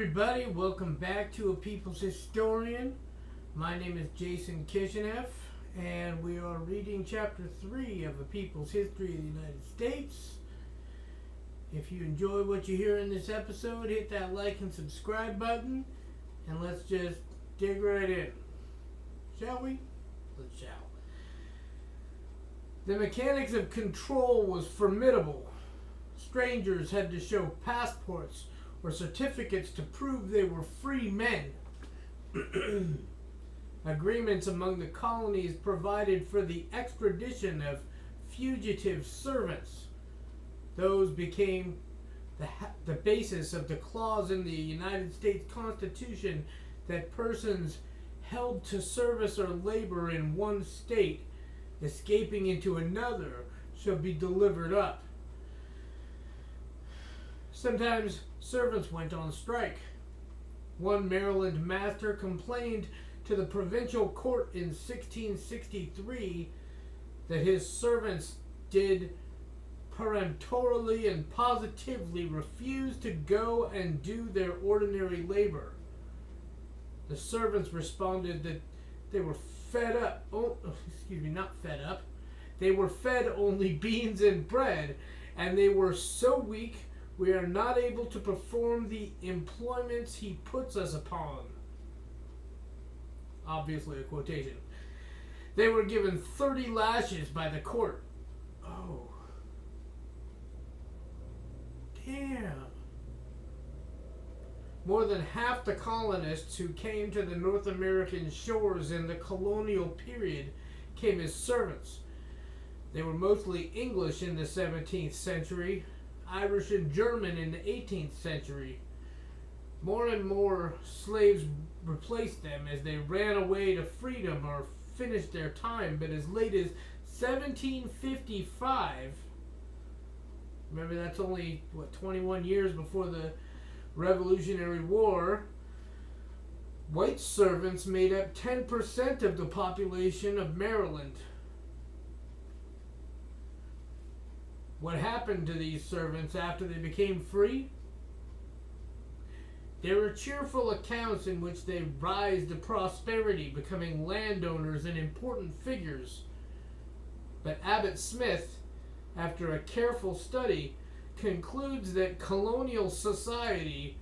everybody, welcome back to A People's Historian. My name is Jason Kishinev, and we are reading Chapter 3 of A People's History of the United States. If you enjoy what you hear in this episode, hit that like and subscribe button, and let's just dig right in. Shall we? Let's shall. The mechanics of control was formidable. Strangers had to show passports or certificates to prove they were free men. Agreements among the colonies provided for the extradition of fugitive servants. Those became the basis of the clause in the United States Constitution that persons held to service or labor in one state, escaping into another, shall be delivered up. Sometimes servants went on strike. One Maryland master complained to the provincial court in 1663 that his servants did peremptorily and positively refuse to go and do their ordinary labor. The servants responded that they were fed up. Not fed up. They were fed only beans and bread, and they were so weak we are not able to perform the employments he puts us upon. Obviously a quotation. They were given 30 lashes by the court. Oh. Damn. More than half the colonists who came to the North American shores in the colonial period came as servants. They were mostly English in the 17th century, Irish and German in the 18th century. More and more slaves replaced them as they ran away to freedom or finished their time, but as late as 1755, remember that's only, 21 years before the Revolutionary War, white servants made up 10% of the population of Maryland. What happened to these servants after they became free? There are cheerful accounts in which they rise to prosperity, becoming landowners and important figures. But Abbott Smith, after a careful study, concludes that colonial society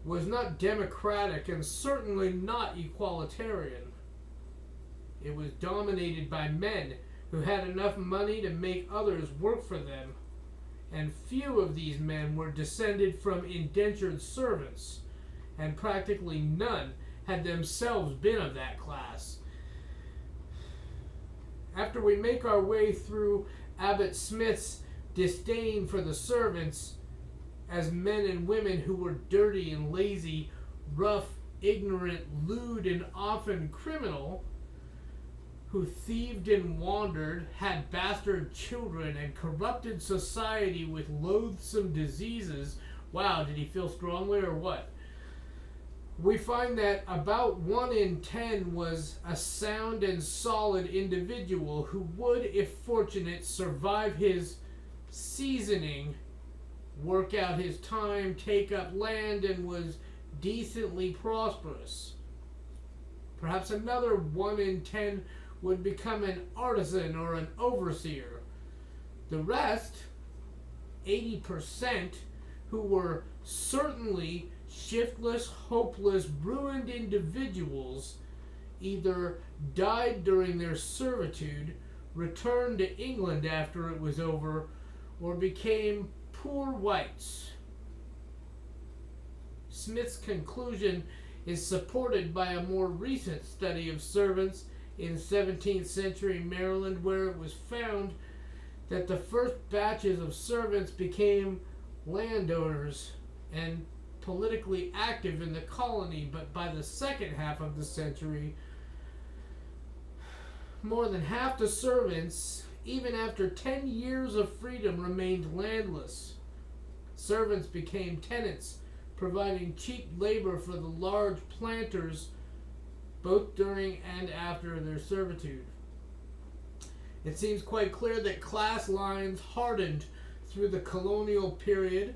was not democratic and certainly not equalitarian. It was dominated by men who had enough money to make others work for them, and few of these men were descended from indentured servants, and practically none had themselves been of that class. After we make our way through Abbott Smith's disdain for the servants as men and women who were dirty and lazy, rough, ignorant, lewd, and often criminal, who thieved and wandered, had bastard children, and corrupted society with loathsome diseases. Wow, did he feel strongly or what? We find that about 1 in 10 was a sound and solid individual who would, if fortunate, survive his seasoning, work out his time, take up land, and was decently prosperous. Perhaps another 1 in 10 would become an artisan or an overseer. The rest, 80%, who were certainly shiftless, hopeless, ruined individuals, either died during their servitude, returned to England after it was over, or became poor whites. Smith's conclusion is supported by a more recent study of servants in 17th century Maryland, where it was found that the first batches of servants became landowners and politically active in the colony, but by the second half of the century, more than half the servants, even after 10 years of freedom, remained landless. Servants became tenants, providing cheap labor for the large planters both during and after their servitude. It seems quite clear that class lines hardened through the colonial period,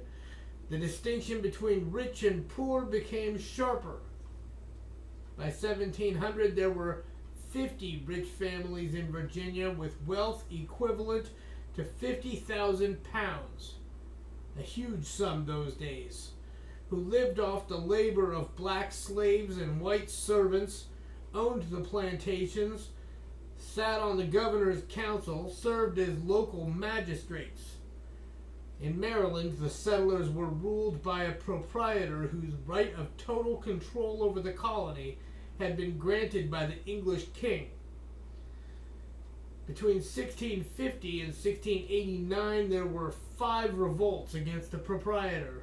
the distinction between rich and poor became sharper. By 1700, there were 50 rich families in Virginia with wealth equivalent to 50,000 pounds, a huge sum those days, who lived off the labor of black slaves and white servants, owned the plantations, sat on the governor's council, served as local magistrates. In Maryland, the settlers were ruled by a proprietor whose right of total control over the colony had been granted by the English king. Between 1650 and 1689, there were 5 revolts against the proprietor.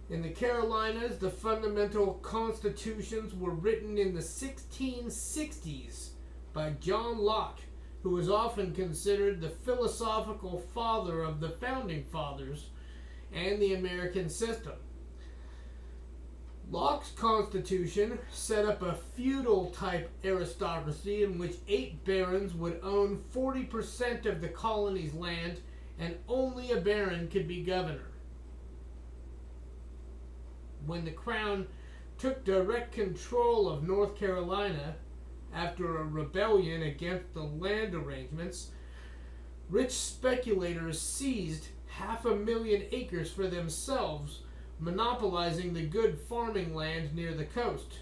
In the Carolinas, the fundamental constitutions were written in the 1660s by John Locke, who was often considered the philosophical father of the Founding Fathers and the American system. Locke's constitution set up a feudal-type aristocracy in which 8 barons would own 40% of the colony's land, and only a baron could be governor. When the Crown took direct control of North Carolina after a rebellion against the land arrangements, rich speculators seized 500,000 acres for themselves, monopolizing the good farming land near the coast.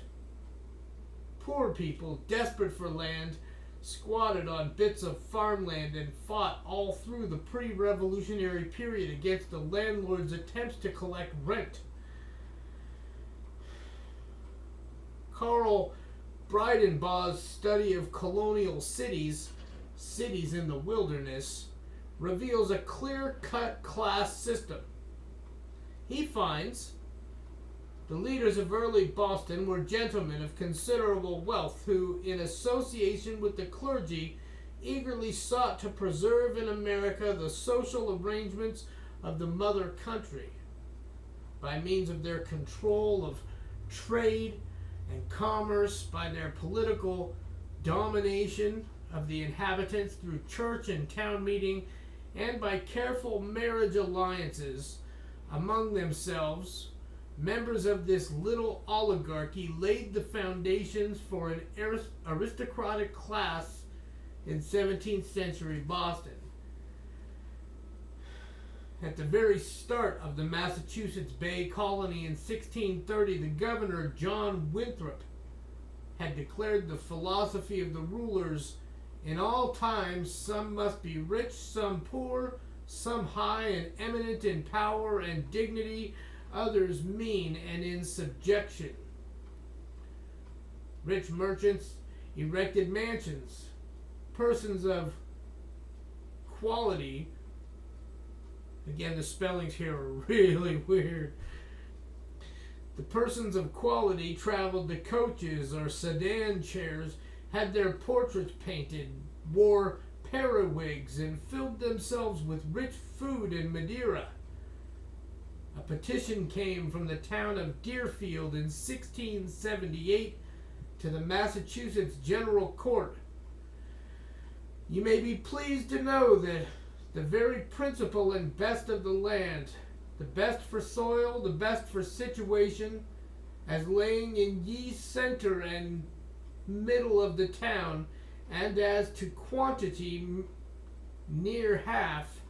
Poor people, desperate for land, squatted on bits of farmland and fought all through the pre-revolutionary period against the landlord's attempts to collect rent. Carl Breidenbaugh's study of colonial cities in the wilderness, reveals a clear-cut class system. He finds the leaders of early Boston were gentlemen of considerable wealth who, in association with the clergy, eagerly sought to preserve in America the social arrangements of the mother country by means of their control of trade and commerce, by their political domination of the inhabitants through church and town meeting, and by careful marriage alliances among themselves. Members of this little oligarchy laid the foundations for an aristocratic class in 17th century Boston. At the very start of the Massachusetts Bay Colony in 1630, the governor, John Winthrop, had declared the philosophy of the rulers: in all times some must be rich, some poor, some high and eminent in power and dignity, others mean and in subjection. Rich merchants erected mansions. Persons of quality, again, the spellings here are really weird. The persons of quality traveled the coaches or sedan chairs, had their portraits painted, wore periwigs, and filled themselves with rich food and Madeira. A petition came from the town of Deerfield in 1678 to the Massachusetts General Court. You may be pleased to know that the very principal and best of the land, the best for soil, the best for situation, as laying in ye center and middle of the town, and as to quantity near half,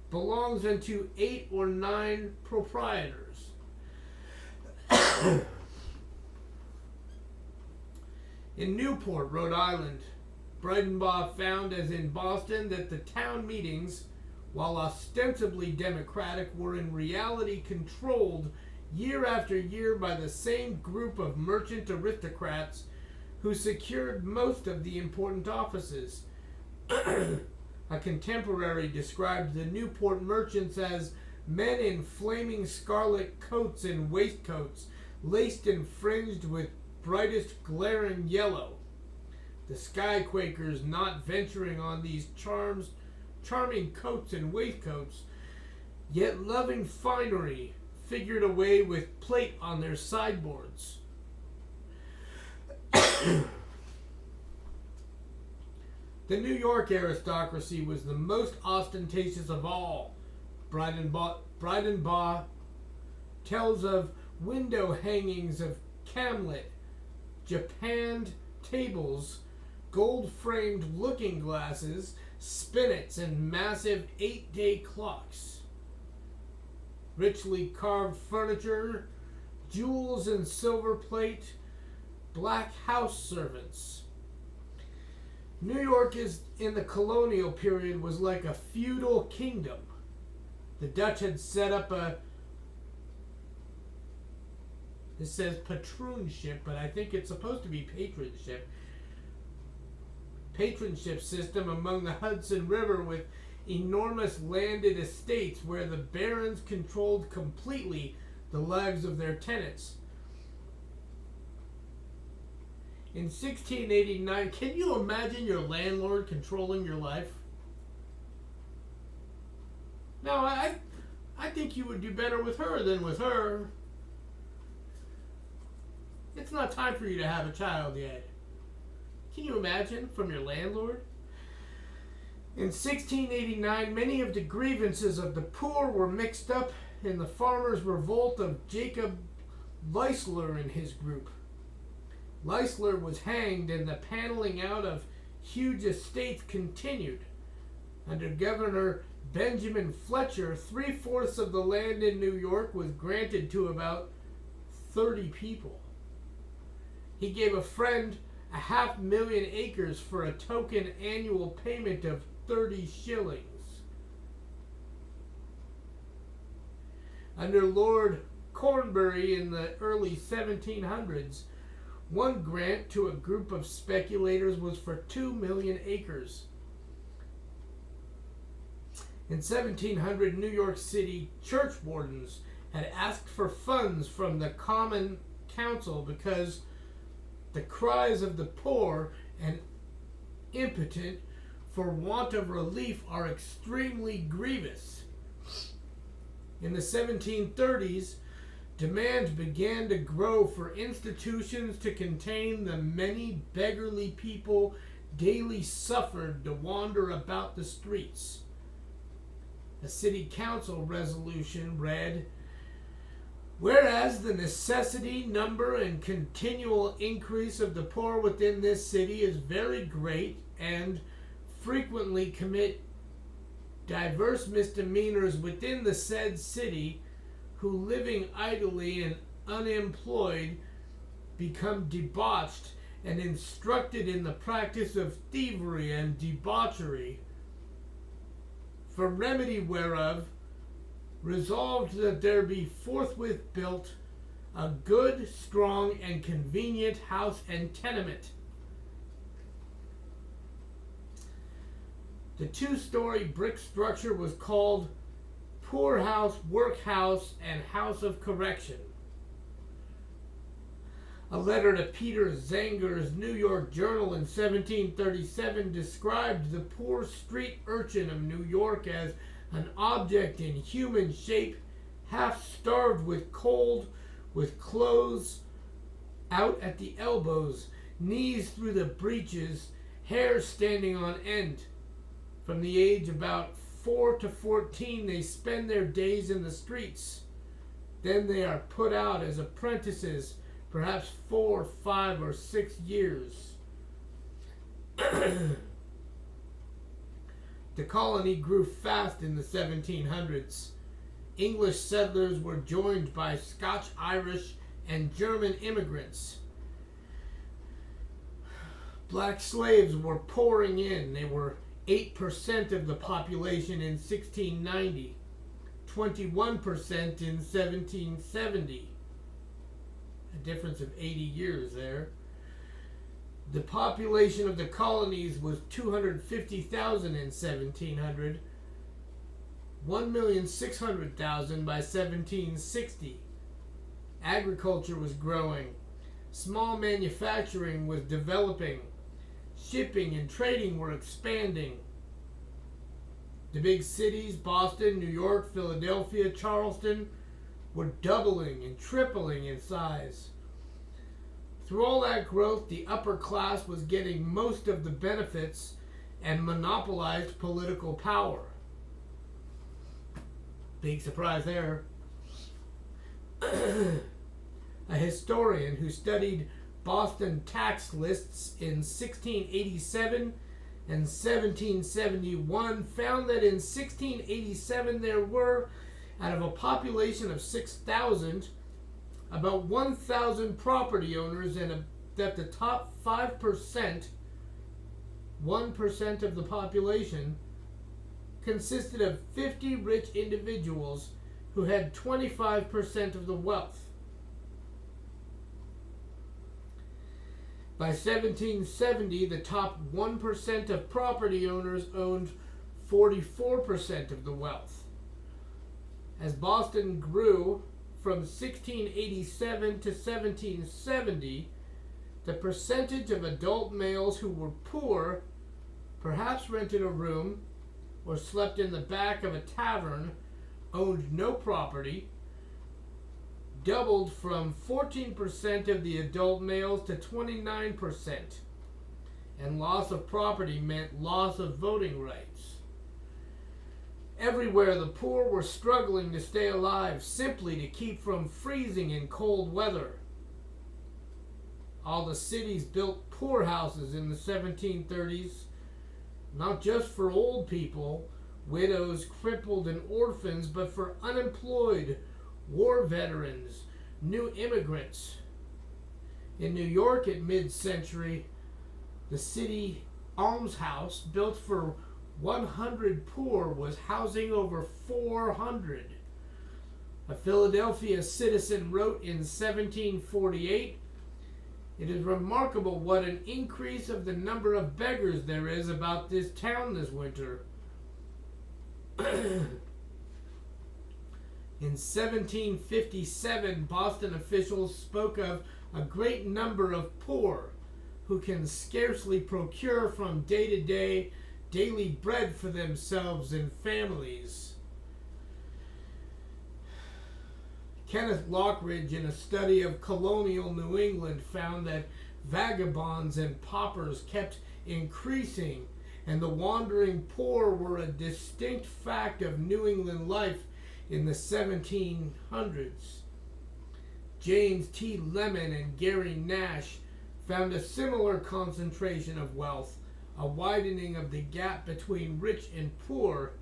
belongs unto 8 or 9 proprietors. In Newport, Rhode Island, Breidenbach found, as in Boston, that the town meetings, while ostensibly democratic, were in reality controlled year after year by the same group of merchant aristocrats who secured most of the important offices. A contemporary described the Newport merchants as men in flaming scarlet coats and waistcoats, laced and fringed with brightest glaring yellow. The sky quakers, not venturing on these charming coats and waistcoats, yet loving finery, figured away with plate on their sideboards. The New York aristocracy was the most ostentatious of all. Breidenbach tells of window hangings of camlet, japanned tables, gold-framed looking glasses, spinets, and massive 8-day clocks. Richly carved furniture, jewels and silver plate, black house servants. New York is in the colonial period was like a feudal kingdom. The Dutch had set up this says patroonship, but I think it's supposed to be patronship system among the Hudson River with enormous landed estates where the barons controlled completely the lives of their tenants. In 1689, can you imagine your landlord controlling your life? No, I think you would do better with her than with her. It's not time for you to have a child yet. Can you imagine from your landlord? In 1689, many of the grievances of the poor were mixed up in the farmers' revolt of Jacob Leisler and his group. Leisler was hanged and the paneling out of huge estates continued. Under Governor Benjamin Fletcher, 3/4 of the land in New York was granted to about 30 people. He gave a friend 500,000 acres for a token annual payment of 30 shillings. Under Lord Cornbury in the early 1700s, one grant to a group of speculators was for 2 million acres. In 1700, New York City church wardens had asked for funds from the Common Council because the cries of the poor and impotent for want of relief are extremely grievous. In the 1730s, demand began to grow for institutions to contain the many beggarly people daily suffered to wander about the streets. A city council resolution read, "Whereas the necessity, number, and continual increase of the poor within this city is very great, and frequently commit diverse misdemeanors within the said city, who living idly and unemployed become debauched and instructed in the practice of thievery and debauchery, for remedy whereof resolved that there be forthwith built a good, strong, and convenient house and tenement." The 2-story brick structure was called Poorhouse, Workhouse, and House of Correction. A letter to Peter Zanger's New York Journal in 1737 described the poor street urchin of New York as an object in human shape, half starved with cold, with clothes out at the elbows, knees through the breeches, hair standing on end. From the age about 4 to 14, they spend their days in the streets. Then they are put out as apprentices, perhaps 4, 5, or 6 years. The colony grew fast in the 1700s. English settlers were joined by Scotch, Irish, and German immigrants. Black slaves were pouring in. They were 8% of the population in 1690, 21% in 1770. A difference of 80 years there. The population of the colonies was 250,000 in 1700, 1,600,000 by 1760. Agriculture was growing. Small manufacturing was developing. Shipping and trading were expanding. The big cities, Boston, New York, Philadelphia, Charleston, were doubling and tripling in size. Through all that growth, the upper class was getting most of the benefits and monopolized political power. Big surprise there. A historian who studied Boston tax lists in 1687 and 1771 found that in 1687 there were, out of a population of 6,000, about 1,000 property owners, and that the top 5%, 1% of the population, consisted of 50 rich individuals who had 25% of the wealth. By 1770, the top 1% of property owners owned 44% of the wealth. As Boston grew from 1687 to 1770, the percentage of adult males who were poor, perhaps rented a room, or slept in the back of a tavern, owned no property, doubled from 14% of the adult males to 29%, and loss of property meant loss of voting rights. Everywhere the poor were struggling to stay alive simply to keep from freezing in cold weather. All the cities built poorhouses in the 1730s, not just for old people, widows, crippled, and orphans, but for unemployed, war veterans, new immigrants. In New York at mid-century, the city almshouse built for 100 poor was housing over 400. A Philadelphia citizen wrote in 1748, "It is remarkable what an increase of the number of beggars there is about this town this winter." In 1757, Boston officials spoke of a great number of poor who can scarcely procure from day to day daily bread for themselves and families. Kenneth Lockridge, in a study of colonial New England, found that vagabonds and paupers kept increasing, and the wandering poor were a distinct fact of New England life in the 1700s. James T. Lemon and Gary Nash found a similar concentration of wealth, a widening of the gap between rich and poor,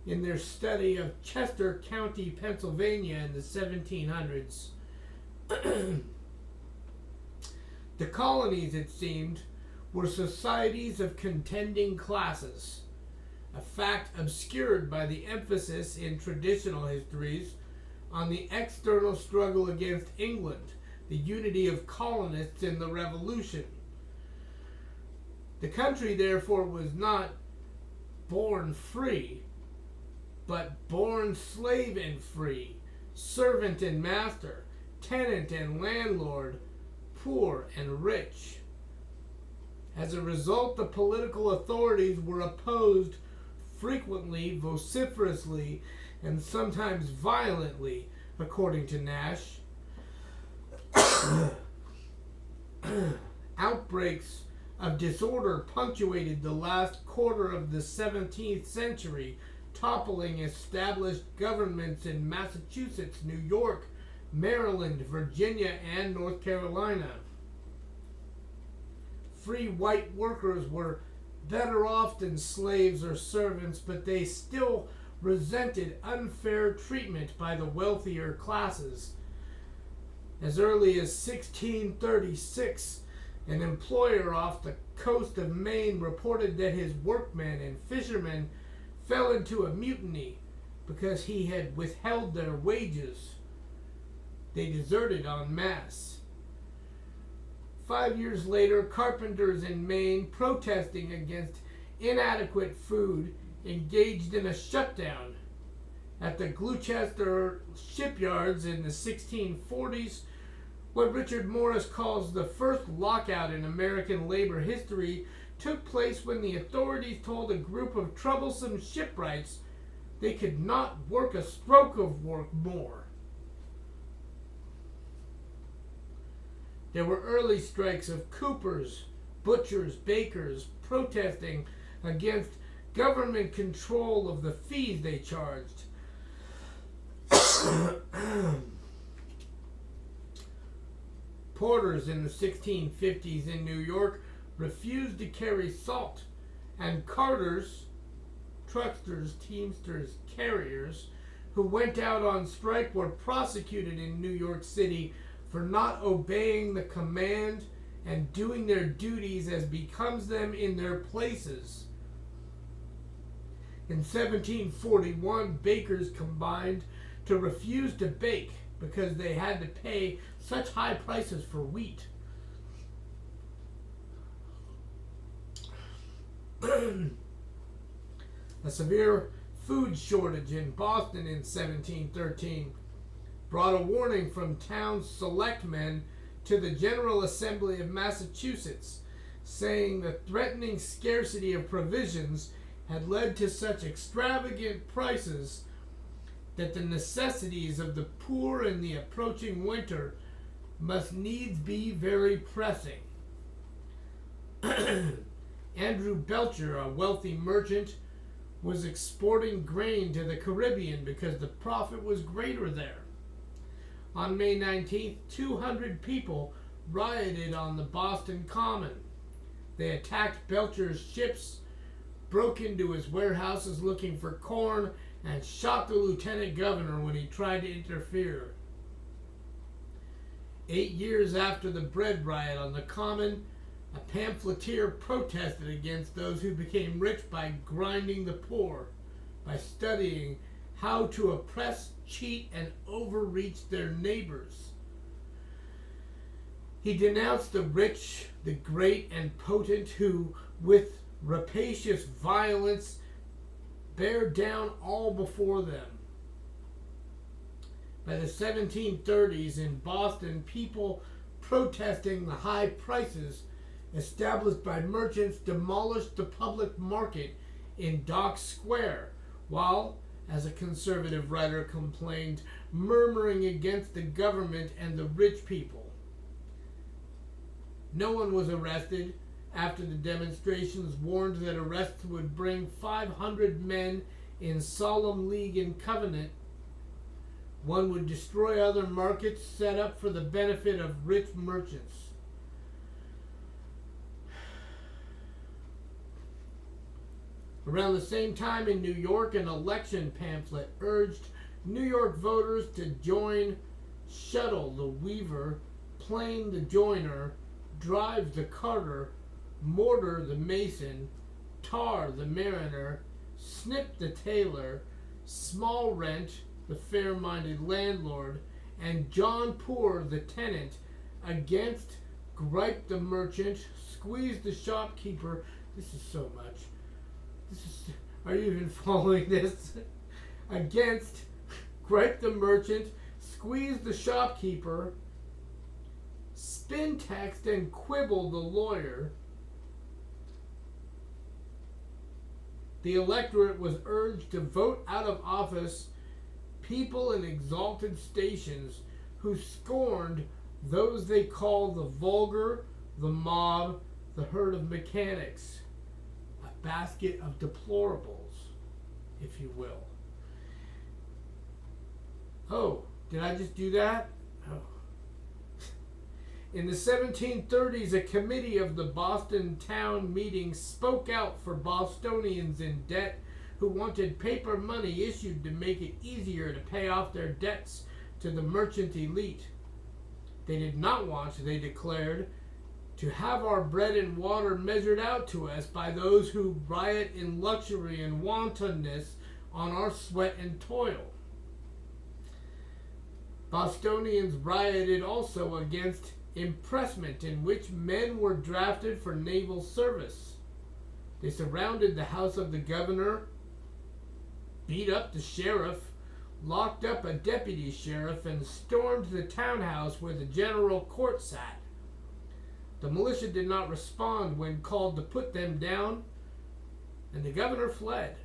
in their study of Chester County, Pennsylvania in the 1700s. The colonies, it seemed, were societies of contending classes, a fact obscured by the emphasis in traditional histories on the external struggle against England, the unity of colonists in the Revolution. The country, therefore, was not born free, but born slave and free, servant and master, tenant and landlord, poor and rich. As a result, the political authorities were opposed frequently, vociferously, and sometimes violently, according to Nash. Outbreaks of disorder punctuated the last quarter of the 17th century, toppling established governments in Massachusetts, New York, Maryland, Virginia, and North Carolina. Free white workers were better off than slaves or servants, but they still resented unfair treatment by the wealthier classes. As early as 1636, an employer off the coast of Maine reported that his workmen and fishermen fell into a mutiny because he had withheld their wages. They deserted en masse. 5 years later, carpenters in Maine, protesting against inadequate food, engaged in a shutdown. At the Gloucester shipyards in the 1640s, what Richard Morris calls the first lockout in American labor history took place when the authorities told a group of troublesome shipwrights they could not work a stroke of work more. There were early strikes of coopers, butchers, bakers, protesting against government control of the fees they charged. Porters in the 1650s in New York refused to carry salt, and carters, trucksters, teamsters, carriers who went out on strike were prosecuted in New York City for not obeying the command and doing their duties as becomes them in their places. In 1741, bakers combined to refuse to bake because they had to pay such high prices for wheat. A severe food shortage in Boston in 1713 brought a warning from town selectmen to the General Assembly of Massachusetts, saying the threatening scarcity of provisions had led to such extravagant prices that the necessities of the poor in the approaching winter must needs be very pressing. Andrew Belcher, a wealthy merchant, was exporting grain to the Caribbean because the profit was greater there. On May 19th, 200 people rioted on the Boston Common. They attacked Belcher's ships, broke into his warehouses looking for corn, and shot the lieutenant governor when he tried to interfere. 8 years after the bread riot on the Common, a pamphleteer protested against those who became rich by grinding the poor, by studying how to oppress, cheat, and overreach their neighbors. He denounced the rich, the great, and potent who, with rapacious violence, bear down all before them. By the 1730s in Boston, people protesting the high prices established by merchants demolished the public market in Dock Square, while, as a conservative writer complained, murmuring against the government and the rich people. No one was arrested after the demonstrations warned that arrests would bring 500 men in solemn league and covenant. One would destroy other markets set up for the benefit of rich merchants. Around the same time in New York, an election pamphlet urged New York voters to join Shuttle the weaver, Plane the joiner, Drive the carter, Mortar the mason, Tar the mariner, Snip the tailor, Small rent the fair-minded landlord, and John Poor the tenant, against Gripe the merchant, Squeeze the shopkeeper. This is so much. Are you even following this? Against Gripe the merchant, Squeeze the shopkeeper, Spin text and Quibble the lawyer. The electorate was urged to vote out of office people in exalted stations who scorned those they called the vulgar, the mob, the herd of mechanics. A basket of deplorables, if you will. Oh, did I just do that? Oh. In the 1730s, a committee of the Boston town meeting spoke out for Bostonians in debt who wanted paper money issued to make it easier to pay off their debts to the merchant elite. They did not want, they declared, to have our bread and water measured out to us by those who riot in luxury and wantonness on our sweat and toil. Bostonians rioted also against impressment in which men were drafted for naval service. They surrounded the house of the governor, beat up the sheriff, locked up a deputy sheriff, and stormed the townhouse where the general court sat. The militia did not respond when called to put them down, and the governor fled.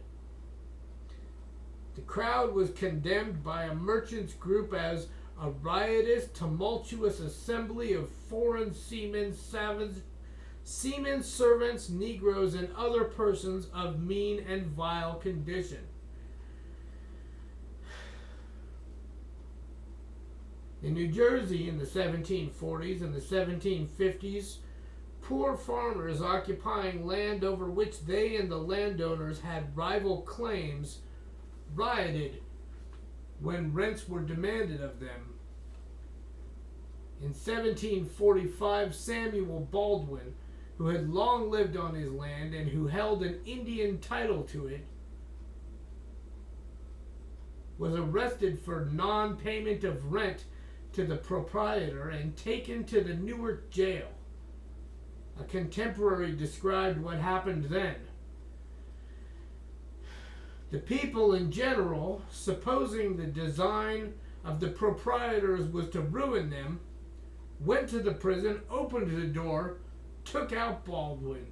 The crowd was condemned by a merchants group as a riotous, tumultuous assembly of foreign seamen, servants, Negroes, and other persons of mean and vile condition. In New Jersey in the 1740s and the 1750s, poor farmers occupying land over which they and the landowners had rival claims rioted when rents were demanded of them. In 1745, Samuel Baldwin, who had long lived on his land and who held an Indian title to it, was arrested for non-payment of rent to the proprietor and taken to the Newark jail. A contemporary described what happened then. The people in general, supposing the design of the proprietors was to ruin them, went to the prison, opened the door, took out Baldwin.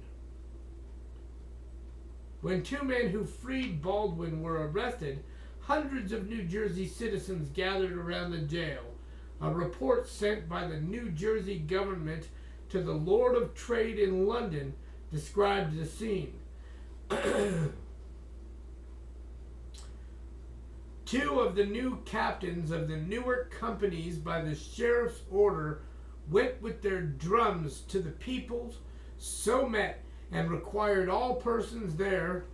When two men who freed Baldwin were arrested, hundreds of New Jersey citizens gathered around the jail. A report sent by the New Jersey government to the Lord of Trade in London described the scene. Two of the new captains of the Newark companies by the sheriff's order went with their drums to the people, so met, and required all persons there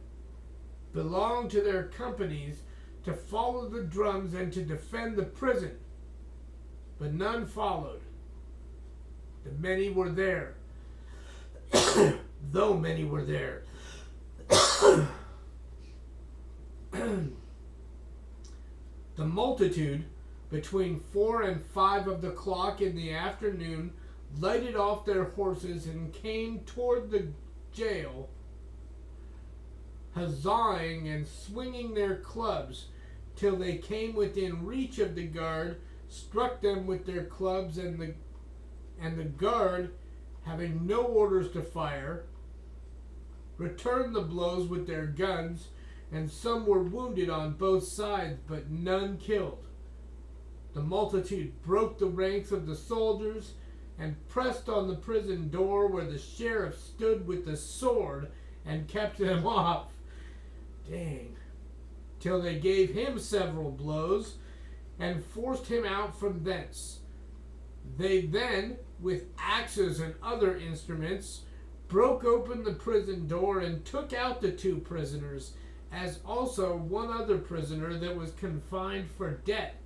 belonged to their companies to follow the drums and to defend the prison. But none followed. The many were there, though many were there. The multitude, between 4 and 5 of the clock in the afternoon, lighted off their horses and came toward the jail, huzzahing and swinging their clubs, till they came within reach of the guard, struck them with their clubs, and the guard, having no orders to fire, returned the blows with their guns, and some were wounded on both sides, but none killed. The multitude broke the ranks of the soldiers and pressed on the prison door where the sheriff stood with the sword and kept them off. Dang. Till they gave him several blows and forced him out from thence. They then, with axes and other instruments, broke open the prison door and took out the two prisoners, as also one other prisoner that was confined for debt,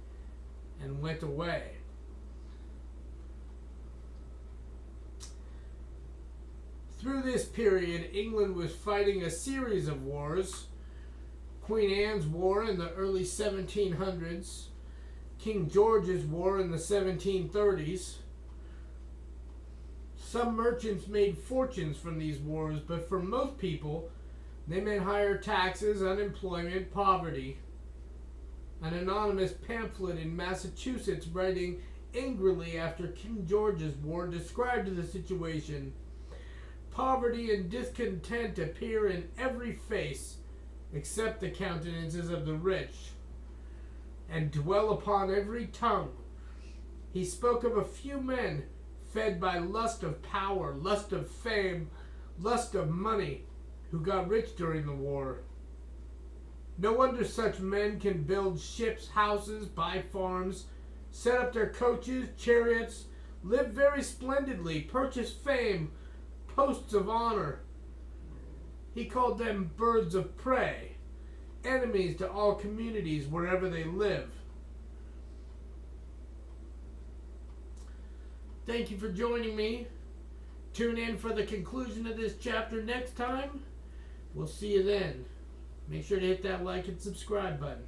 and went away. Through this period, England was fighting a series of wars. Queen Anne's War in the early 1700s, King George's War in the 1730s. Some merchants made fortunes from these wars, but for most people, they meant higher taxes, unemployment, poverty. An anonymous pamphlet in Massachusetts writing angrily after King George's War described the situation. Poverty and discontent appear in every face, except the countenances of the rich, and dwell upon every tongue. He spoke of a few men fed by lust of power, lust of fame, lust of money, who got rich during the war. No wonder such men can build ships, houses, buy farms, set up their coaches, chariots, live very splendidly, purchase fame, posts of honor. He called them birds of prey, enemies to all communities wherever they live. Thank you for joining me. Tune in for the conclusion of this chapter next time. We'll see you then. Make sure to hit that like and subscribe button.